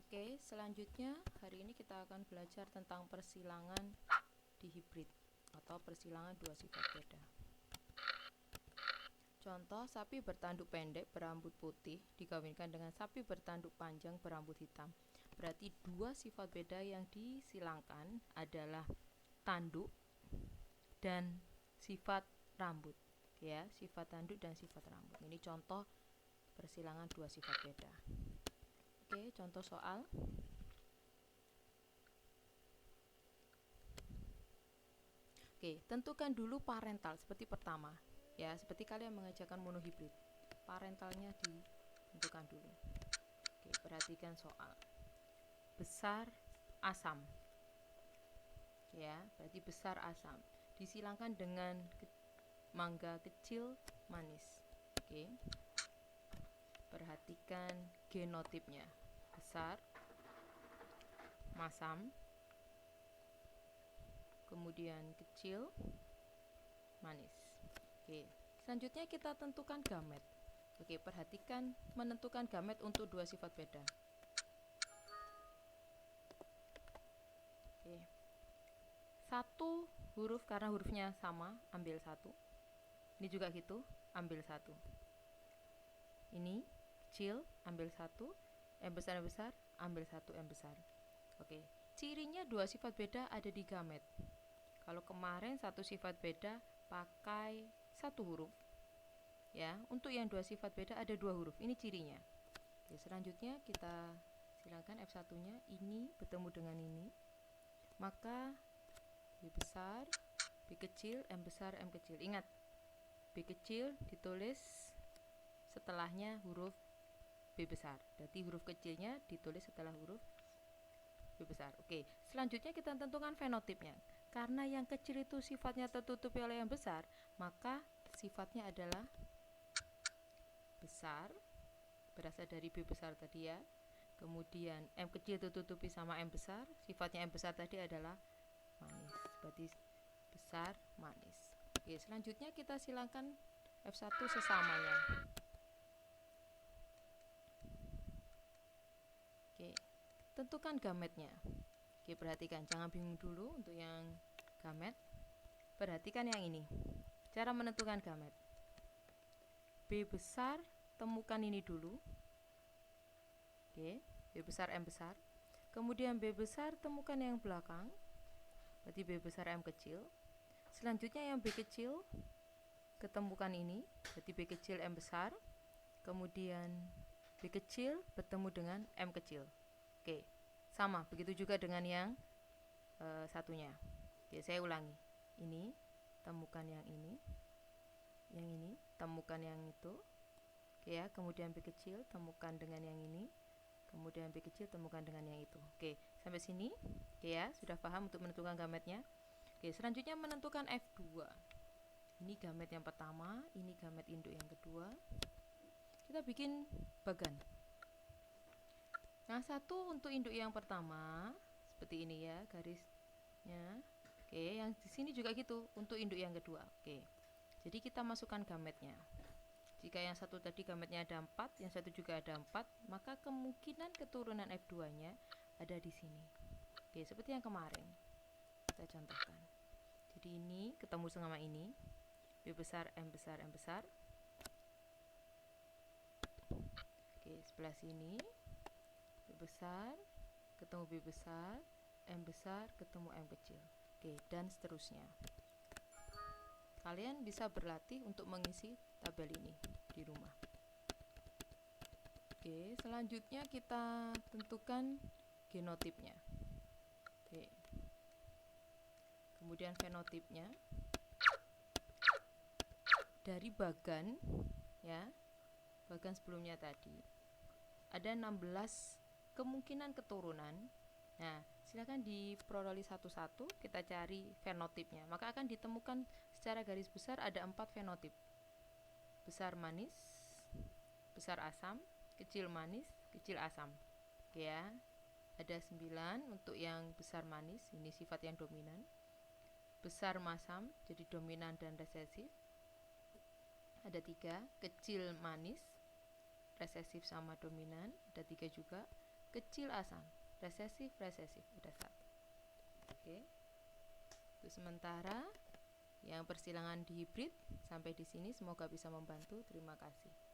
Oke, selanjutnya hari ini kita akan belajar tentang persilangan di hibrid atau persilangan dua sifat beda. Contoh, sapi bertanduk pendek berambut putih dikawinkan dengan sapi bertanduk panjang berambut hitam. Berarti dua sifat beda yang disilangkan adalah tanduk dan sifat rambut. Ya, sifat tanduk dan sifat rambut. Ini contoh persilangan dua sifat beda. Oke, contoh soal. Oke, tentukan dulu parental seperti pertama. Ya, seperti kalian mengajarkan monohibrid. Parentalnya ditentukan dulu. Oke, perhatikan soal. Besar asam. Ya, berarti besar asam. Disilangkan dengan mangga kecil manis. Oke. Perhatikan genotipnya. Besar, masam, kemudian kecil, manis. Oke, selanjutnya kita tentukan gamet. Oke, perhatikan menentukan gamet untuk dua sifat beda. Oke, satu huruf karena hurufnya sama, ambil satu. Ini juga gitu, ambil satu. Ini kecil, ambil satu. M besar ambil satu M besar. Oke, cirinya dua sifat beda ada di gamet. Kalau kemarin satu sifat beda pakai satu huruf, ya, untuk yang dua sifat beda ada dua huruf. Ini cirinya. Oke, selanjutnya kita silakan F1-nya ini bertemu dengan ini. Maka B besar, B kecil, M besar, M kecil. Ingat, B kecil ditulis setelahnya huruf B besar. Berarti huruf kecilnya ditulis setelah huruf B besar. Oke, selanjutnya kita tentukan fenotipnya. Karena yang kecil itu sifatnya tertutupi oleh yang besar, maka sifatnya adalah besar, berasal dari B besar tadi ya. Kemudian M kecil tertutupi sama M besar, sifatnya M besar tadi adalah manis. Berarti besar, manis. Oke, selanjutnya kita silangkan F1 sesamanya. Oke, tentukan gametnya. Oke, perhatikan, jangan bingung dulu untuk yang gamet. Perhatikan yang ini. Cara menentukan gamet. B besar, temukan ini dulu. Oke, B besar, M besar. Kemudian B besar, temukan yang belakang. Berarti B besar, M kecil. Selanjutnya yang B kecil, ketemukan ini. Berarti B kecil, M besar. Kemudian B kecil bertemu dengan M kecil. Oke, sama, begitu juga dengan yang satunya. Oke, saya ulangi. Ini, temukan yang ini. Yang ini, temukan yang itu. Oke ya, kemudian B kecil, temukan dengan yang ini. Kemudian B kecil, temukan dengan yang itu. Oke, sampai sini. Oke ya, sudah paham untuk menentukan gametnya. Oke, selanjutnya menentukan F2. Ini gamet yang pertama, ini gamet induk yang kedua. Kita bikin bagan. Nah, satu untuk induk yang pertama, seperti ini ya garisnya. Oke, yang di sini juga gitu untuk induk yang kedua. Oke, jadi kita masukkan gametnya. Jika yang satu tadi gametnya ada 4, yang satu juga ada 4, maka kemungkinan keturunan F2-nya ada di sini. Oke, seperti yang kemarin. Kita contohkan. Jadi ini ketemu sama ini. B besar, M besar, M besar. Oke, sebelah sini B besar ketemu B besar, M besar ketemu M kecil. Oke, dan seterusnya. Kalian bisa berlatih untuk mengisi tabel ini di rumah. Oke, selanjutnya kita tentukan genotipnya. Oke. Kemudian fenotipnya. Dari bagan ya. Bagan sebelumnya tadi ada 16 kemungkinan keturunan. Nah, silakan diperoleh satu-satu, kita cari fenotipnya. Maka akan ditemukan secara garis besar ada 4 fenotip. Besar manis, besar asam, kecil manis, kecil asam. Oke ya. Ada 9 untuk yang besar manis, ini sifat yang dominan. Besar masam, jadi dominan dan resesif. Ada 3, kecil manis, resesif sama dominan, ada 3 juga. kecil asam, resesif, udah 1. Oke. Untuk sementara yang persilangan di hibrid sampai di sini semoga bisa membantu. Terima kasih.